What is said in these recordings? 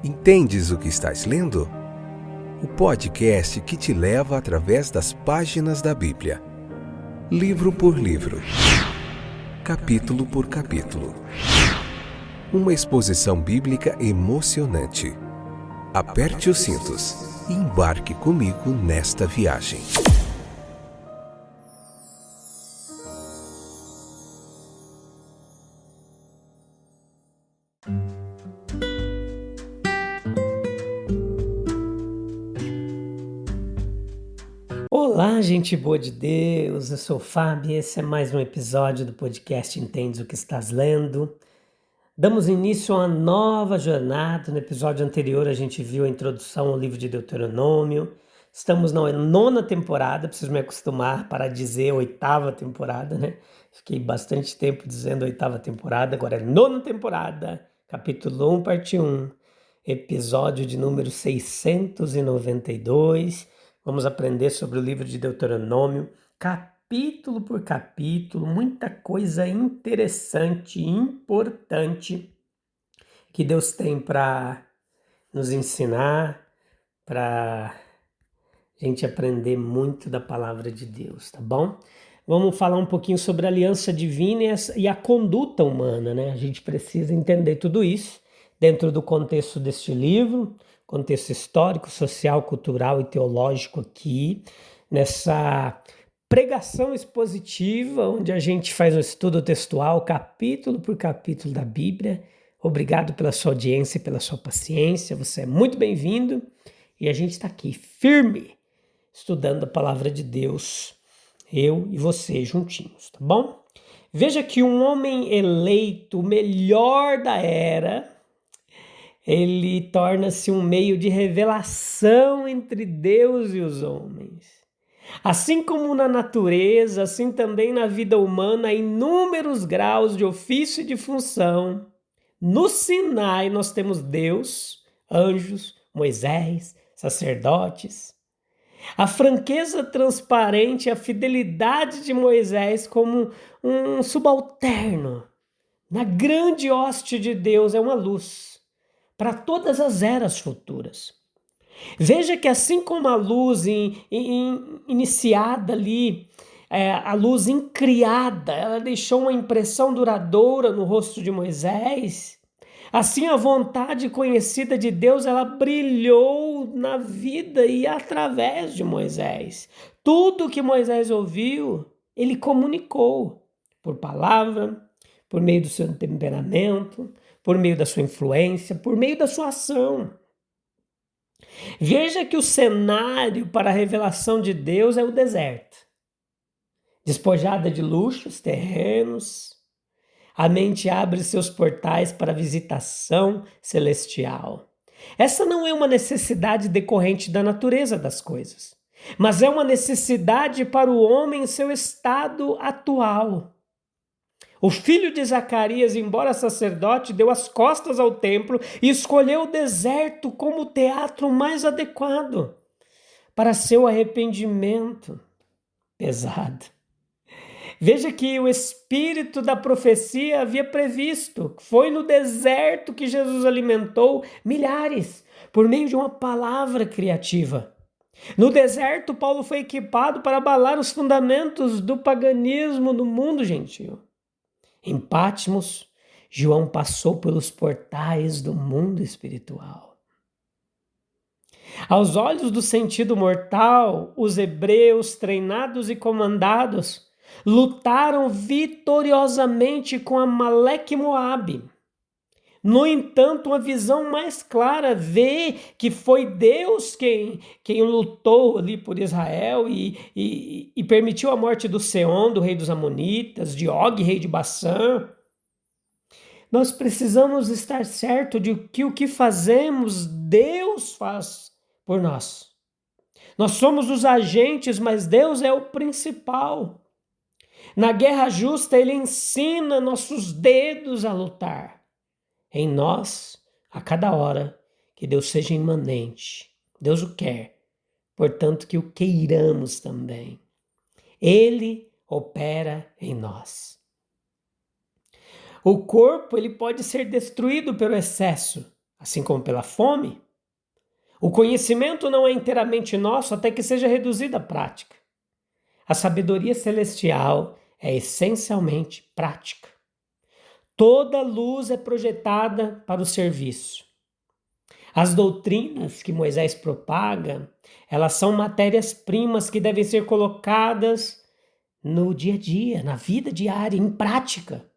Entendes o que estás lendo? O podcast que te leva através das páginas da Bíblia, livro por livro, capítulo por capítulo. Uma exposição bíblica emocionante. Aperte os cintos e embarque comigo nesta viagem. Olá, gente boa de Deus, eu sou o Fábio e esse é mais um episódio do podcast Entendes o que estás lendo. Damos início a uma nova jornada. No episódio anterior a gente viu a introdução ao livro de Deuteronômio. Estamos na 9ª temporada, preciso me acostumar para dizer 8ª temporada, né? Fiquei bastante tempo dizendo 8ª temporada, agora é 9ª temporada, capítulo 1, parte 1, episódio de número 692. Vamos aprender sobre o livro de Deuteronômio, capítulo por capítulo, muita coisa interessante e importante que Deus tem para nos ensinar, para a gente aprender muito da palavra de Deus, tá bom? Vamos falar um pouquinho sobre a aliança divina e a conduta humana, né? A gente precisa entender tudo isso dentro do contexto deste livro, contexto histórico, social, cultural e teológico aqui, nessa pregação expositiva, onde a gente faz um estudo textual, capítulo por capítulo da Bíblia. Obrigado pela sua audiência e pela sua paciência, você é muito bem-vindo e a gente está aqui firme, estudando a palavra de Deus, eu e você juntinhos, tá bom? Veja que um homem eleito, o melhor da era, ele torna-se um meio de revelação entre Deus e os homens. Assim como na natureza, assim também na vida humana, há inúmeros graus de ofício e de função. No Sinai nós temos Deus, anjos, Moisés, sacerdotes. A franqueza transparente, a fidelidade de Moisés como um subalterno. Na grande hoste de Deus é uma luz para todas as eras futuras. Veja que assim como a luz iniciada ali, a luz incriada, ela deixou uma impressão duradoura no rosto de Moisés, assim a vontade conhecida de Deus, ela brilhou na vida e através de Moisés. Tudo que Moisés ouviu, ele comunicou por palavra, por meio do seu temperamento, por meio da sua influência, por meio da sua ação. Veja que o cenário para a revelação de Deus é o deserto. Despojada de luxos terrenos, a mente abre seus portais para a visitação celestial. Essa não é uma necessidade decorrente da natureza das coisas, mas é uma necessidade para o homem em seu estado atual. O filho de Zacarias, embora sacerdote, deu as costas ao templo e escolheu o deserto como o teatro mais adequado para seu arrependimento pesado. Veja que o espírito da profecia havia previsto. Foi no deserto que Jesus alimentou milhares por meio de uma palavra criativa. No deserto, Paulo foi equipado para abalar os fundamentos do paganismo no mundo gentil. Em Patmos, João passou pelos portais do mundo espiritual. Aos olhos do sentido mortal, os hebreus, treinados e comandados, lutaram vitoriosamente com Amaleque e Moabe. No entanto, uma visão mais clara vê que foi Deus quem lutou ali por Israel e permitiu a morte do Seom, do rei dos Amonitas, de Og, rei de Bassã. Nós precisamos estar certos de que o que fazemos, Deus faz por nós. Nós somos os agentes, mas Deus é o principal. Na guerra justa, Ele ensina nossos dedos a lutar. Em nós, a cada hora, que Deus seja imanente. Deus o quer, portanto que o queiramos também. Ele opera em nós. O corpo ele pode ser destruído pelo excesso, assim como pela fome. O conhecimento não é inteiramente nosso até que seja reduzido à prática. A sabedoria celestial é essencialmente prática. Toda luz é projetada para o serviço. As doutrinas que Moisés propaga, elas são matérias-primas que devem ser colocadas no dia a dia, na vida diária, em prática.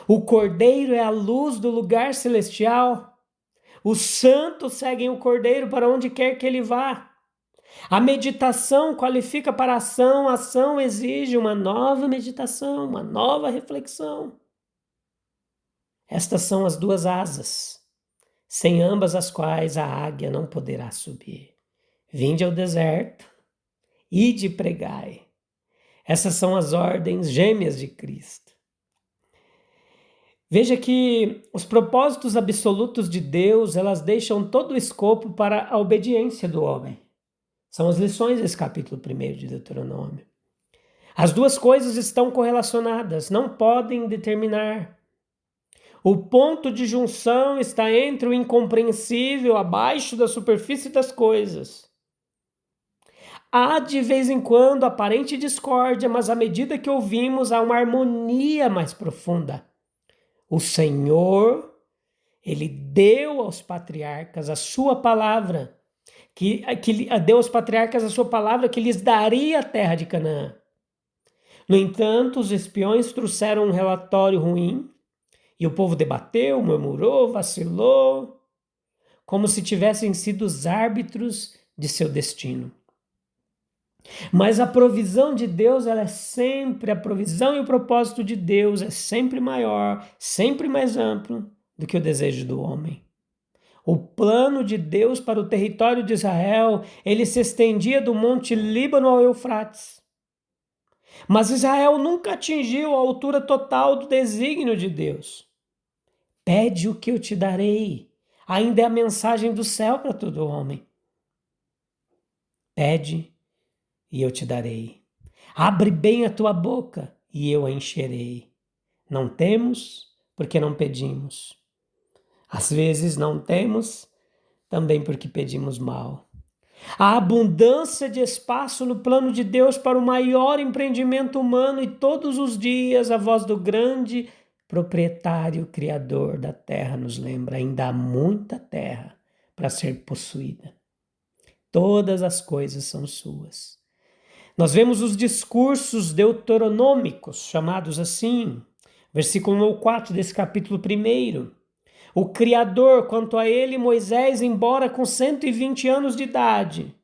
O Cordeiro é a luz do lugar celestial. Os santos seguem o Cordeiro para onde quer que ele vá. A meditação qualifica para a ação exige uma nova meditação, uma nova reflexão. Estas são as duas asas, sem ambas as quais a águia não poderá subir. Vinde ao deserto, ide e pregai. Essas são as ordens gêmeas de Cristo. Veja que os propósitos absolutos de Deus, elas deixam todo o escopo para a obediência do homem. São as lições desse capítulo 1 de Deuteronômio. As duas coisas estão correlacionadas, não podem determinar. O ponto de junção está entre o incompreensível, abaixo da superfície das coisas. Há de vez em quando aparente discórdia, mas à medida que ouvimos, há uma harmonia mais profunda. O Senhor, Ele deu aos patriarcas a sua palavra, que deu aos patriarcas a sua palavra que lhes daria a terra de Canaã. No entanto, os espiões trouxeram um relatório ruim, e o povo debateu, murmurou, vacilou, como se tivessem sido os árbitros de seu destino. Mas a provisão de Deus, ela é sempre, a provisão e o propósito de Deus é sempre maior, sempre mais amplo do que o desejo do homem. O plano de Deus para o território de Israel, ele se estendia do Monte Líbano ao Eufrates. Mas Israel nunca atingiu a altura total do desígnio de Deus. Pede o que eu te darei. Ainda é a mensagem do céu para todo homem. Pede e eu te darei. Abre bem a tua boca e eu a encherei. Não temos porque não pedimos. Às vezes não temos também porque pedimos mal. A abundância de espaço no plano de Deus para o maior empreendimento humano e todos os dias a voz do grande proprietário, criador da terra nos lembra, ainda há muita terra para ser possuída. Todas as coisas são suas. Nós vemos os discursos deuteronômicos, chamados assim, versículo 1 ao 4 desse capítulo 1. O Criador, quanto a ele, Moisés, embora com 120 anos de idade,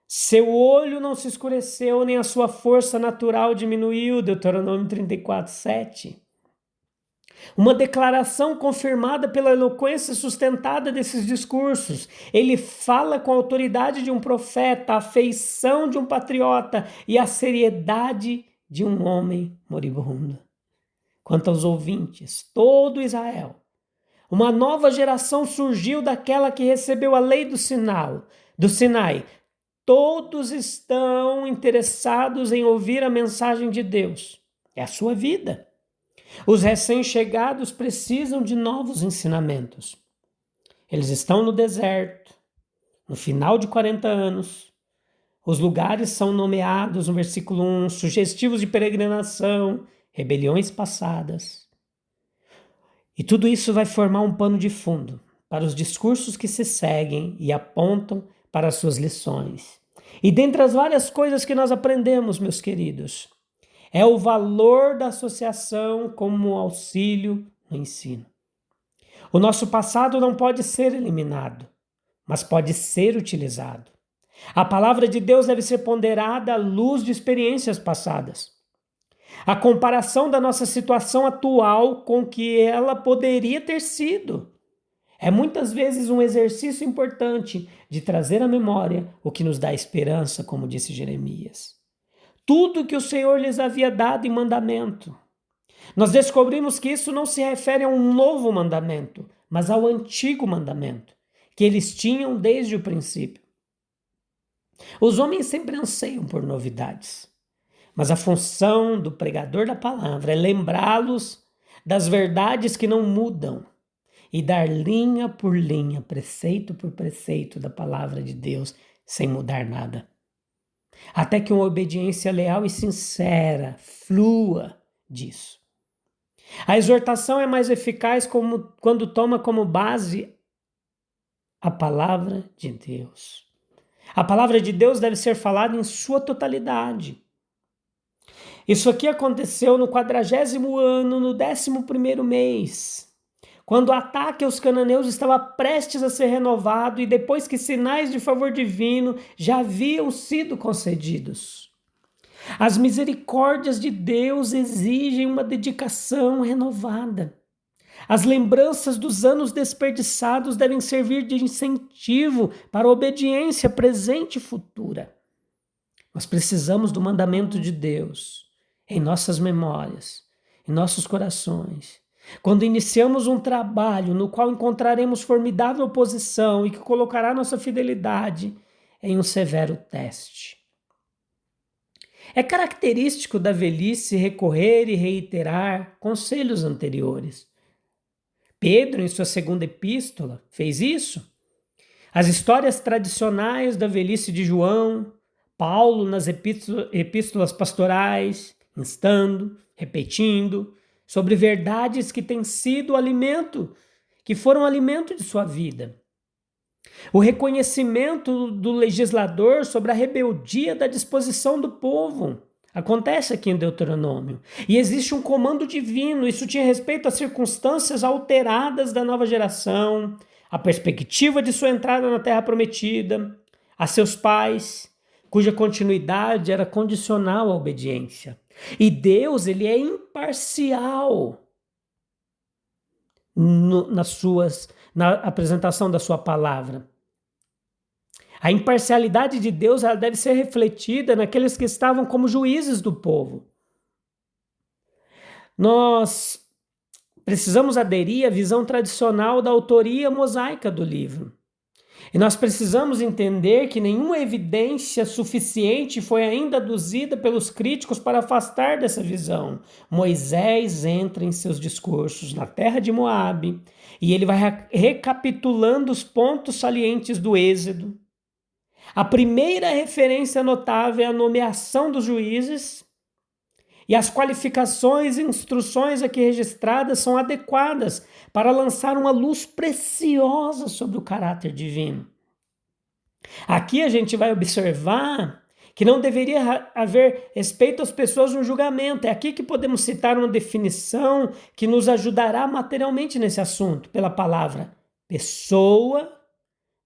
seu olho não se escureceu, nem a sua força natural diminuiu, Deuteronômio 34, 7. Uma declaração confirmada pela eloquência sustentada desses discursos. Ele fala com a autoridade de um profeta, a feição de um patriota e a seriedade de um homem moribundo. Quanto aos ouvintes, todo Israel, uma nova geração surgiu daquela que recebeu a lei do Sinai. Todos estão interessados em ouvir a mensagem de Deus. É a sua vida. Os recém-chegados precisam de novos ensinamentos. Eles estão no deserto, no final de 40 anos. Os lugares são nomeados no versículo 1, sugestivos de peregrinação, rebeliões passadas. E tudo isso vai formar um pano de fundo para os discursos que se seguem e apontam para as suas lições. E dentre as várias coisas que nós aprendemos, meus queridos, é o valor da associação como auxílio no ensino. O nosso passado não pode ser eliminado, mas pode ser utilizado. A palavra de Deus deve ser ponderada à luz de experiências passadas. A comparação da nossa situação atual com o que ela poderia ter sido é muitas vezes um exercício importante de trazer à memória o que nos dá esperança, como disse Jeremias. Tudo que o Senhor lhes havia dado em mandamento. Nós descobrimos que isso não se refere a um novo mandamento, mas ao antigo mandamento, que eles tinham desde o princípio. Os homens sempre anseiam por novidades, mas a função do pregador da palavra é lembrá-los das verdades que não mudam e dar linha por linha, preceito por preceito da palavra de Deus, sem mudar nada. Até que uma obediência leal e sincera flua disso. A exortação é mais eficaz quando toma como base a palavra de Deus. A palavra de Deus deve ser falada em sua totalidade. Isso aqui aconteceu no 40º ano, no 11º mês, quando o ataque aos cananeus estava prestes a ser renovado e depois que sinais de favor divino já haviam sido concedidos. As misericórdias de Deus exigem uma dedicação renovada. As lembranças dos anos desperdiçados devem servir de incentivo para a obediência presente e futura. Nós precisamos do mandamento de Deus em nossas memórias, em nossos corações. Quando iniciamos um trabalho no qual encontraremos formidável oposição e que colocará nossa fidelidade em um severo teste. É característico da velhice recorrer e reiterar conselhos anteriores. Pedro, em sua segunda epístola, fez isso. As histórias tradicionais da velhice de João, Paulo nas epístolas pastorais, instando, repetindo, sobre verdades que têm sido alimento, que foram alimento de sua vida. O reconhecimento do legislador sobre a rebeldia da disposição do povo acontece aqui em Deuteronômio. E existe um comando divino, isso tinha respeito às circunstâncias alteradas da nova geração, a perspectiva de sua entrada na terra prometida, a seus pais, cuja continuidade era condicional à obediência. E Deus, ele é imparcial na apresentação da sua palavra. A imparcialidade de Deus, ela deve ser refletida naqueles que estavam como juízes do povo. Nós precisamos aderir à visão tradicional da autoria mosaica do livro. E nós precisamos entender que nenhuma evidência suficiente foi ainda aduzida pelos críticos para afastar dessa visão. Moisés entra em seus discursos na terra de Moabe e ele vai recapitulando os pontos salientes do Êxodo. A primeira referência notável é a nomeação dos juízes e as qualificações e instruções aqui registradas são adequadas para lançar uma luz preciosa sobre o caráter divino. Aqui a gente vai observar que não deveria haver respeito às pessoas no julgamento. É aqui que podemos citar uma definição que nos ajudará materialmente nesse assunto, pela palavra pessoa.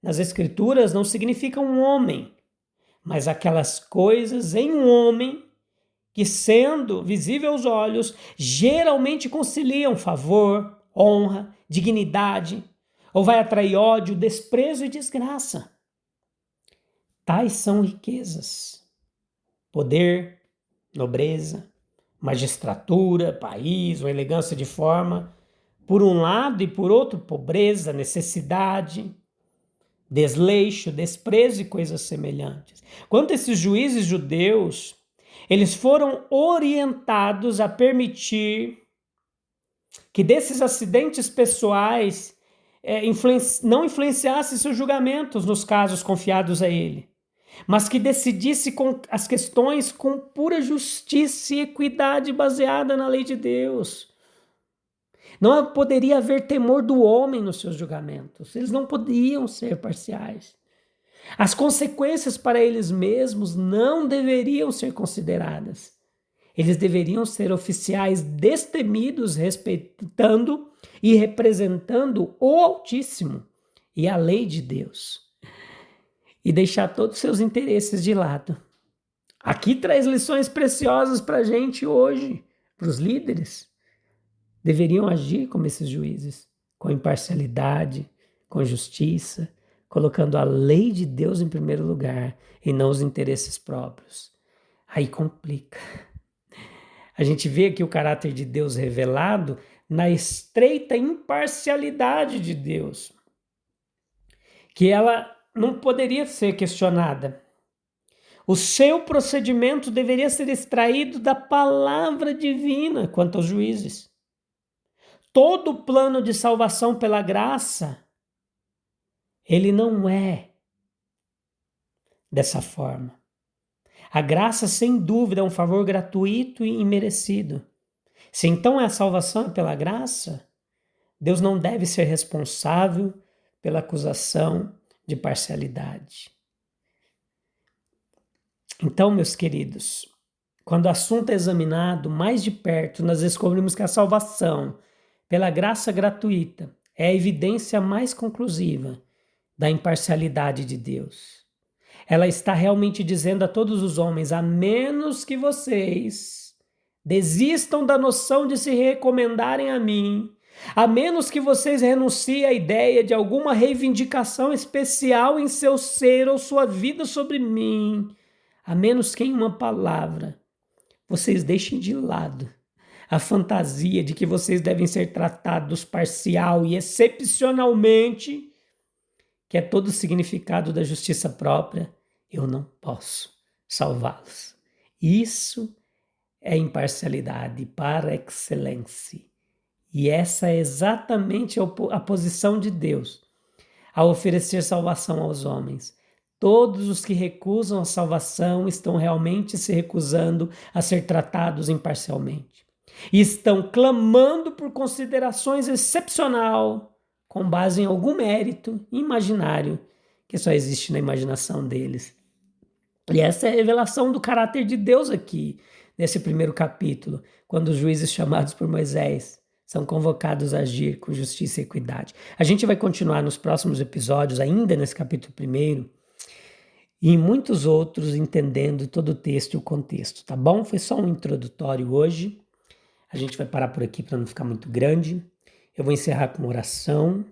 Nas Escrituras não significa um homem, mas aquelas coisas em um homem que, sendo visível aos olhos, geralmente conciliam favor, honra, dignidade, ou vai atrair ódio, desprezo e desgraça. Tais são riquezas, poder, nobreza, magistratura, país ou elegância de forma, por um lado, e por outro, pobreza, necessidade, desleixo, desprezo e coisas semelhantes. Quanto a esses juízes judeus, eles foram orientados a permitir que desses acidentes pessoais não influenciassem seus julgamentos nos casos confiados a ele, mas que decidisse com as questões com pura justiça e equidade baseada na lei de Deus. Não poderia haver temor do homem nos seus julgamentos. Eles não podiam ser parciais. As consequências para eles mesmos não deveriam ser consideradas. Eles deveriam ser oficiais destemidos, respeitando e representando o Altíssimo e a lei de Deus. E deixar todos os seus interesses de lado. Aqui traz lições preciosas para a gente hoje, para os líderes. Deveriam agir como esses juízes, com imparcialidade, com justiça, colocando a lei de Deus em primeiro lugar e não os interesses próprios. Aí complica. A gente vê aqui o caráter de Deus revelado na estreita imparcialidade de Deus, que ela não poderia ser questionada. O seu procedimento deveria ser extraído da palavra divina quanto aos juízes. todo o plano de salvação pela graça, ele não é dessa forma. A graça, sem dúvida, é um favor gratuito e imerecido. Se então a salvação é pela graça, Deus não deve ser responsável pela acusação de parcialidade. Então, meus queridos, quando o assunto é examinado mais de perto, nós descobrimos que a salvação, pela graça gratuita, é a evidência mais conclusiva da imparcialidade de Deus. Ela está realmente dizendo a todos os homens, a menos que vocês desistam da noção de se recomendarem a mim, a menos que vocês renunciem à ideia de alguma reivindicação especial em seu ser ou sua vida sobre mim, a menos que em uma palavra vocês deixem de lado a fantasia de que vocês devem ser tratados parcial e excepcionalmente, que é todo o significado da justiça própria, eu não posso salvá-los. Isso é imparcialidade par excellence. E essa é exatamente a posição de Deus ao oferecer salvação aos homens. Todos os que recusam a salvação estão realmente se recusando a ser tratados imparcialmente. E estão clamando por considerações excepcional, com base em algum mérito imaginário que só existe na imaginação deles. E essa é a revelação do caráter de Deus aqui, nesse primeiro capítulo, quando os juízes chamados por Moisés são convocados a agir com justiça e equidade. A gente vai continuar nos próximos episódios, ainda nesse capítulo 1, e em muitos outros, entendendo todo o texto e o contexto, tá bom? Foi só um introdutório hoje. A gente vai parar por aqui para não ficar muito grande. Eu vou encerrar com uma oração.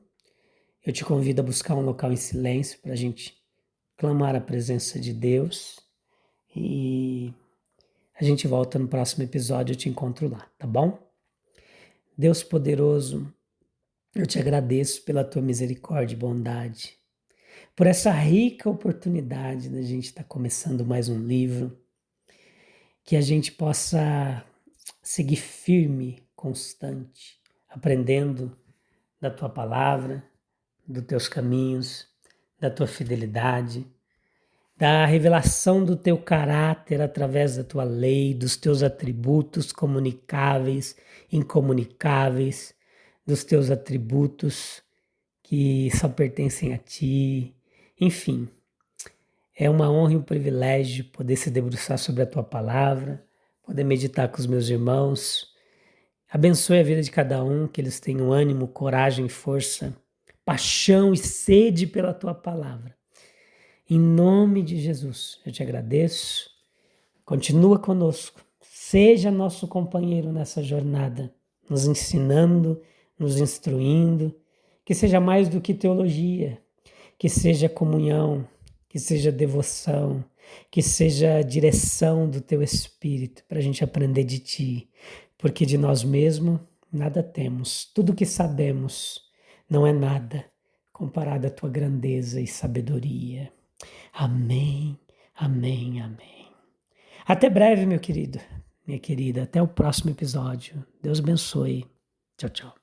Eu te convido a buscar um local em silêncio para a gente clamar a presença de Deus. E a gente volta no próximo episódio, eu te encontro lá, tá bom? Deus poderoso, eu te agradeço pela tua misericórdia e bondade, por essa rica oportunidade da gente estar começando mais um livro, que a gente possa seguir firme, constante, aprendendo da tua palavra, dos teus caminhos, da tua fidelidade, da revelação do teu caráter através da tua lei, dos teus atributos comunicáveis, incomunicáveis, dos teus atributos que só pertencem a ti. Enfim, é uma honra e um privilégio poder se debruçar sobre a tua palavra, poder meditar com os meus irmãos. Abençoe a vida de cada um, que eles tenham ânimo, coragem, força, paixão e sede pela tua palavra. Em nome de Jesus, eu te agradeço. Continua conosco. Seja nosso companheiro nessa jornada, nos ensinando, nos instruindo. Que seja mais do que teologia, que seja comunhão, que seja devoção, que seja direção do teu Espírito para a gente aprender de ti. Porque de nós mesmos nada temos. Tudo que sabemos não é nada comparado à tua grandeza e sabedoria. Amém, amém, amém. Até breve, meu querido, minha querida. Até o próximo episódio. Deus abençoe. Tchau, tchau.